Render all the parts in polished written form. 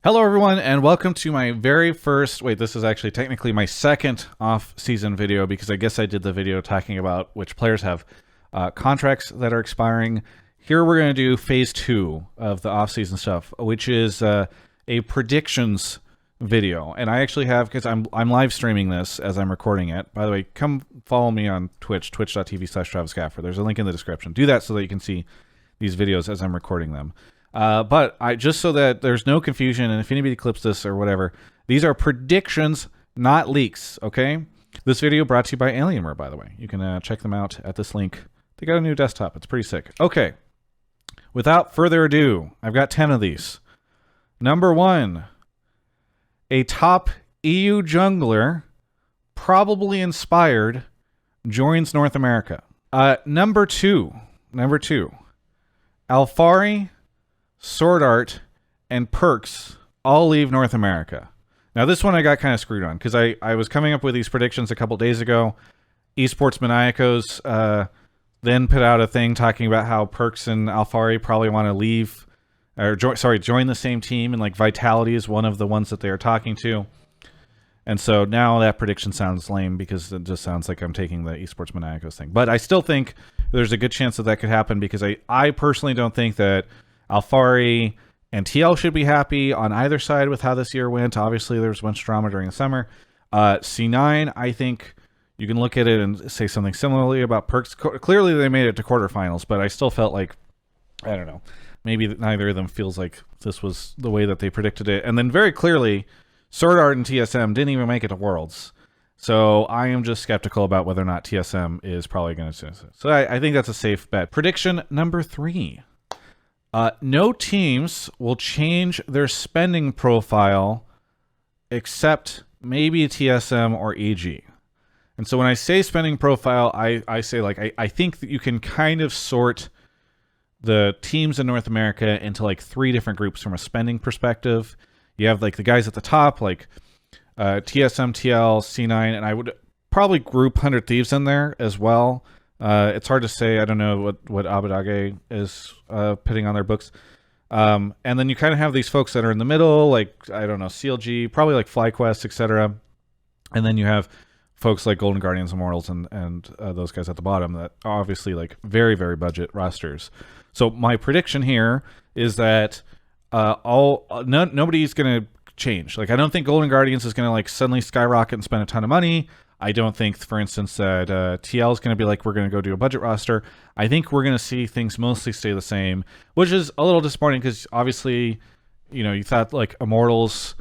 Hello everyone, and welcome to my very first, this is actually technically my second off-season video, because I guess I did the video talking about which players have contracts that are expiring. Here we're going to do phase 2 of the off-season stuff, which is a predictions video. And I actually have, because I'm live streaming this as I'm recording it. By the way, come follow me on Twitch, twitch.tv/TravisGafford. There's a link in the description. Do that so that you can see these videos as I'm recording them. But just so that there's no confusion, and if anybody clips this or whatever, these are predictions, not leaks, okay? This video brought to you by Alienware, by the way. You can check them out at this link. They got a new desktop. It's pretty sick. Okay. Without further ado, I've got 10 of these. Number 1, a top EU jungler, probably inspired, joins North America. Number two, Alphari, Sword Art, and Perks all leave North America. Now, this one I got kind of screwed on, because I was coming up with these predictions a couple days ago. Esports Maniacos then put out a thing talking about how Perks and Alphari probably want to leave, or join the same team, and like Vitality is one of the ones that they are talking to. And so now that prediction sounds lame, because it just sounds like I'm taking the Esports Maniacos thing. But I still think there's a good chance that could happen, because I personally don't think that Alphari and TL should be happy on either side with how this year went. Obviously, there was a bunch of drama during the summer. C9, I think you can look at it and say something similarly about Perks. Clearly, they made it to quarterfinals, but I still felt like, I don't know, maybe neither of them feels like this was the way that they predicted it. And then very clearly, Sword Art and TSM didn't even make it to Worlds. So I am just skeptical about whether or not TSM is probably going to. So I think that's a safe bet. Prediction number 3. No teams will change their spending profile except maybe TSM or EG. And so when I say spending profile, I say, like, I think that you can kind of sort the teams in North America into like 3 different groups from a spending perspective. You have like the guys at the top, like TSM, TL, C9, and I would probably group 100 Thieves in there as well. It's hard to say. I don't know what Abadage is putting on their books. And then you kind of have these folks that are in the middle, like, I don't know, CLG, probably like FlyQuest, etc. And then you have folks like Golden Guardians, Immortals, and those guys at the bottom that are obviously like very, very budget rosters. So my prediction here is that nobody's going to change. Like, I don't think Golden Guardians is going to like suddenly skyrocket and spend a ton of money. I don't think, for instance, that TL is going to be like, we're going to go do a budget roster. I think we're going to see things mostly stay the same, which is a little disappointing, because obviously, you thought like Immortals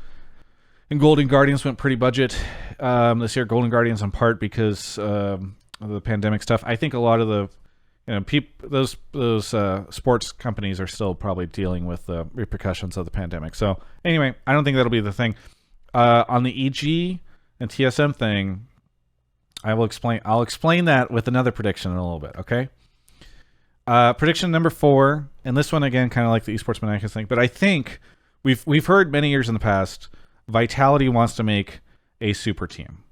and Golden Guardians went pretty budget this year. Golden Guardians in part because of the pandemic stuff. I think a lot of the those sports companies are still probably dealing with the repercussions of the pandemic. So anyway, I don't think that'll be the thing. On the EG and TSM thing, I'll explain that with another prediction in a little bit, okay? Prediction number 4, and this one again, kind of like the Esports Maniacos thing, but I think we've heard many years in the past, Vitality wants to make a super team.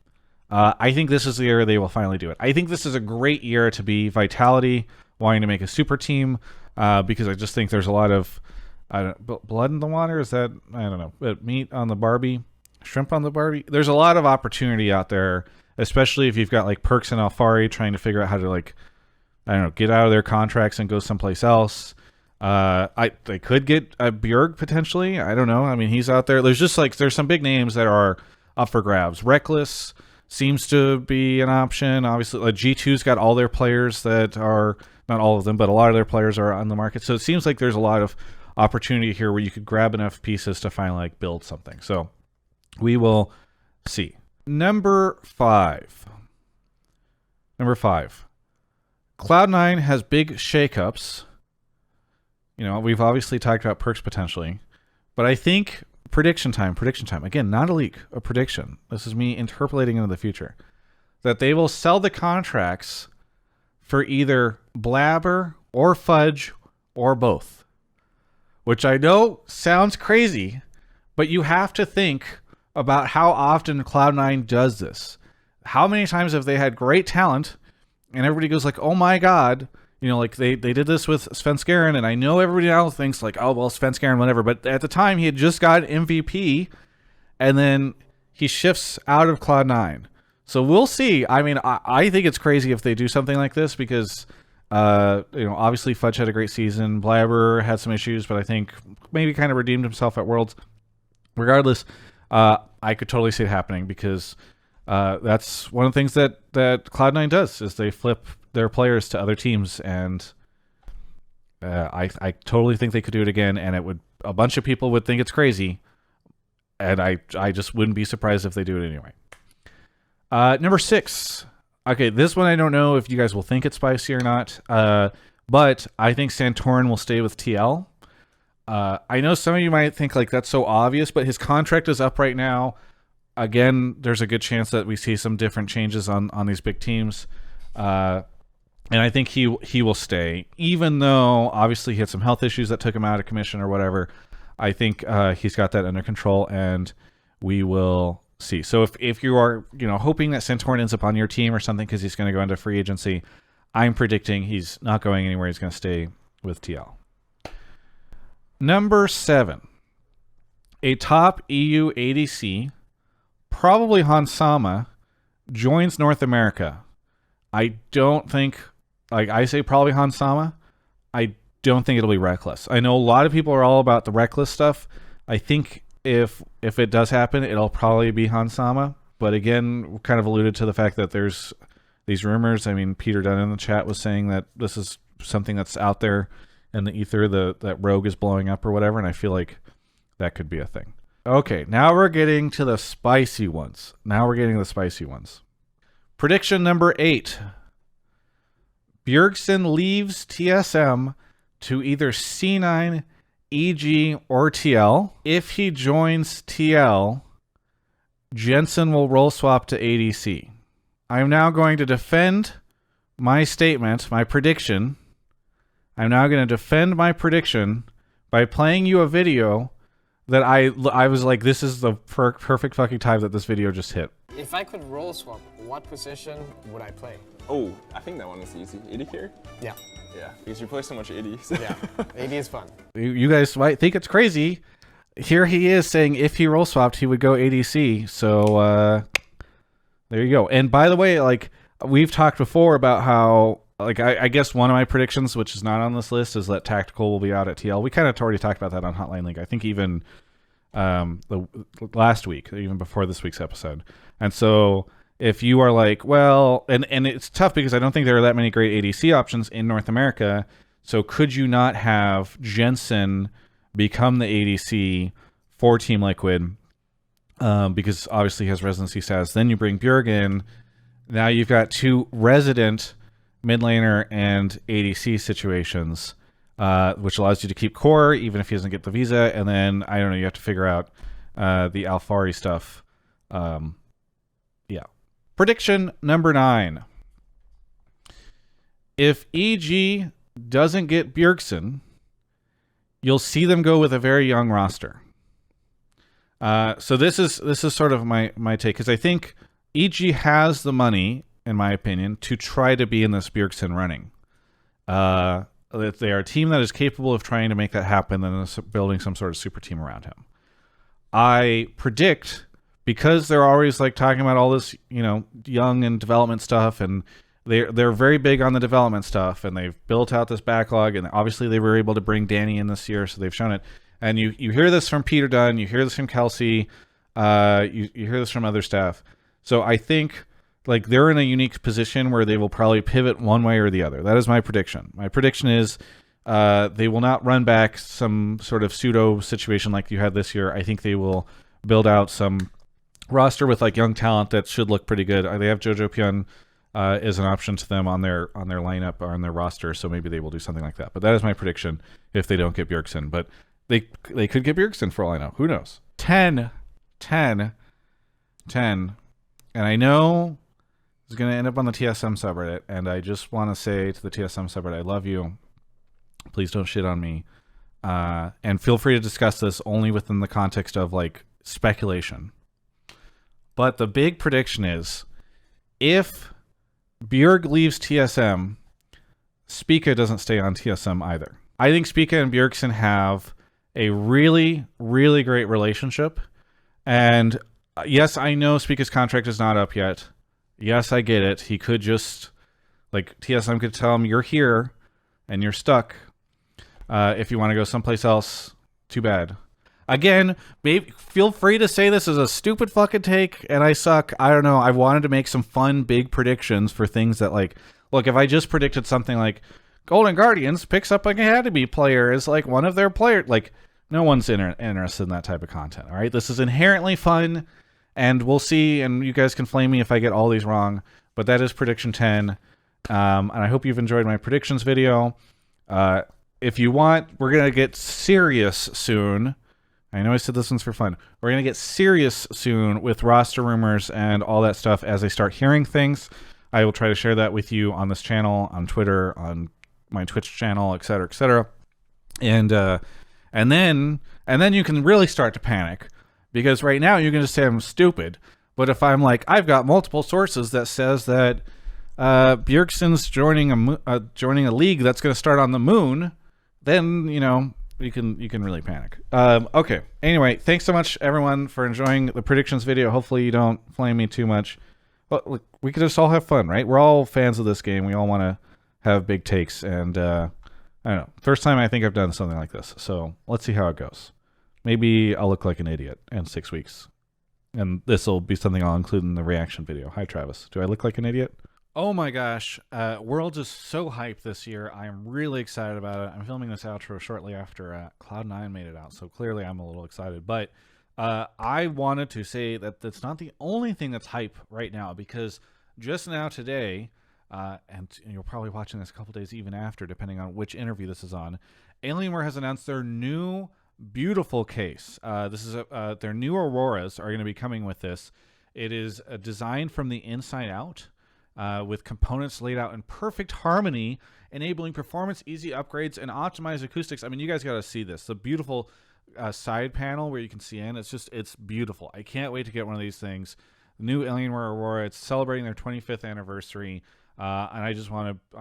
I think this is the year they will finally do it. I think this is a great year to be Vitality wanting to make a super team, because I just think there's a lot of blood in the water. Is that, I don't know, meat on the Barbie, shrimp on the Barbie? There's a lot of opportunity out there, especially if you've got like Perks and Alphari trying to figure out how to, like, I don't know, get out of their contracts and go someplace else. They could get Bjerg potentially. I don't know. I mean, he's out there. There's some big names that are up for grabs. Reckless seems to be an option. Obviously, like G2's got all their players that are, not all of them, but a lot of their players are on the market. So it seems like there's a lot of opportunity here where you could grab enough pieces to finally like build something. So we will see. Number 5. Cloud9 has big shakeups. We've obviously talked about Perks potentially, but I think prediction time. Again, not a leak, a prediction. This is me interpolating into the future. That they will sell the contracts for either Blabber or Fudge or both. Which I know sounds crazy, but you have to think about how often Cloud9 does this. How many times have they had great talent and everybody goes like, oh my God, like they did this with Svenskeren, and I know everybody now thinks like, oh, well, Svenskeren, whatever. But at the time, he had just got MVP, and then he shifts out of Cloud9. So we'll see. I mean, I think it's crazy if they do something like this because, obviously Fudge had a great season. Blabber had some issues, but I think maybe kind of redeemed himself at Worlds. Regardless, I could totally see it happening because that's one of the things that Cloud9 does is they flip their players to other teams, and I totally think they could do it again, and a bunch of people would think it's crazy, and I just wouldn't be surprised if they do it anyway. Number 6. Okay, this one I don't know if you guys will think it's spicy or not, but I think Santorin will stay with TL. I know some of you might think like that's so obvious, but his contract is up right now. Again, there's a good chance that we see some different changes on these big teams. And I think he will stay, even though obviously he had some health issues that took him out of commission or whatever. I think he's got that under control, and we will see. So if you are hoping that Santorin ends up on your team or something because he's going to go into free agency, I'm predicting he's not going anywhere. He's going to stay with TL. Number 7, a top EU ADC, probably Hansama, joins North America. I don't think, like I say probably Hansama, I don't think it'll be Reckless. I know a lot of people are all about the Reckless stuff. I think if it does happen, it'll probably be Hansama. But again, kind of alluded to the fact that there's these rumors. I mean, Peter Dunn in the chat was saying that this is something that's out there in the ether, that Rogue is blowing up or whatever, and I feel like that could be a thing. Okay, now we're getting to the spicy ones. Prediction number 8. Bjergsen leaves TSM to either C9, EG, or TL. If he joins TL, Jensen will role swap to ADC. I am now going to defend my statement, my prediction. I'm now going to defend my prediction by playing you a video that I was like, this is the perfect fucking time that this video just hit. If I could role swap, what position would I play? Oh, I think that one is easy. AD here? Yeah. Yeah, because you play so much AD. So. Yeah, AD is fun. You guys might think it's crazy. Here he is saying if he role swapped, he would go ADC. So there you go. And by the way, like we've talked before about how, like I guess one of my predictions, which is not on this list, is that Tactical will be out at TL. We kind of already talked about that on Hotline League. I think even the last week, even before this week's episode. And so if you are like, well, and it's tough because I don't think there are that many great ADC options in North America. So could you not have Jensen become the ADC for Team Liquid? Because obviously he has residency status. Then you bring Bjergsen. Now you've got 2 resident mid laner and ADC situations, which allows you to keep core even if he doesn't get the visa. And then I don't know, you have to figure out the Alfari stuff. Yeah. Prediction number 9. If EG doesn't get Bjergsen, you'll see them go with a very young roster. So this is sort of my take, because I think EG has the money, in my opinion, to try to be in this Bjergsen running. If they are a team that is capable of trying to make that happen, then building some sort of super team around him. I predict, because they're always like talking about all this, young and development stuff, and they're very big on the development stuff, and they've built out this backlog, and obviously they were able to bring Danny in this year, so they've shown it. And you hear this from Peter Dunn, you hear this from Kelsey, you hear this from other staff. So I think like they're in a unique position where they will probably pivot one way or the other. That is my prediction. My prediction is they will not run back some sort of pseudo situation like you had this year. I think they will build out some roster with like young talent that should look pretty good. They have Jojo Pyun as an option to them on their lineup or on their roster, so maybe they will do something like that. But that is my prediction if they don't get Bjergsen. But they could get Bjergsen for all I know. Who knows? 10. And I know it's going to end up on the TSM subreddit, and I just want to say to the TSM subreddit, I love you. Please don't shit on me. And feel free to discuss this only within the context of like speculation. But the big prediction is if Bjerg leaves TSM, Spica doesn't stay on TSM either. I think Spica and Bjergsen have a really, really great relationship. And yes, I know Spica's contract is not up yet. Yes, I get it. He could just, like, TSM could tell him, you're here and you're stuck. If you want to go someplace else, too bad. Again, maybe feel free to say this is a stupid fucking take and I suck. I don't know. I wanted to make some fun, big predictions for things that, like, look, if I just predicted something like Golden Guardians picks up an Academy player as like one of their players, like, no one's interested in that type of content. All right. This is inherently fun and we'll see. And you guys can flame me if I get all these wrong, but that is prediction 10. And I hope you've enjoyed my predictions video. If you want, we're going to get serious soon. I know I said this one's for fun. We're going to get serious soon with roster rumors and all that stuff as I start hearing things. I will try to share that with you on this channel, on Twitter, on my Twitch channel, etc., etc. And then you can really start to panic, because right now you can just say I'm stupid. But if I'm like, I've got multiple sources that says that Bjergsen's joining a league that's going to start on the moon, then you know you can really panic. Okay. Anyway, thanks so much everyone for enjoying the predictions video. Hopefully you don't flame me too much. But look, we could just all have fun, right? We're all fans of this game. We all want to have big takes, and I don't know. First time I think I've done something like this, so let's see how it goes. Maybe I'll look like an idiot in 6 weeks, and this will be something I'll include in the reaction video. Hi, Travis. Do I look like an idiot? Oh my gosh, Worlds is so hyped this year. I am really excited about it. I'm filming this outro shortly after Cloud9 made it out, so clearly I'm a little excited. But I wanted to say that that's not the only thing that's hype right now, because just now today, and you're probably watching this a couple days even after, depending on which interview this is on, Alienware has announced their new beautiful case. This is their new Auroras are going to be coming with this. It is designed from the inside out, with components laid out in perfect harmony, enabling performance, easy upgrades, and optimized acoustics. I mean, you guys got to see this. The beautiful side panel where you can see in. It's beautiful. I can't wait to get one of these things. The new Alienware Aurora. It's celebrating their 25th anniversary, and I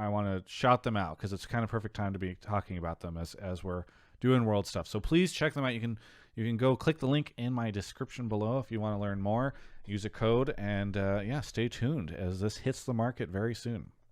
want to shout them out because it's kind of perfect time to be talking about them as we're doing world stuff. So please check them out. You can go click the link in my description below if you want to learn more. Use a code, and yeah, stay tuned as this hits the market very soon.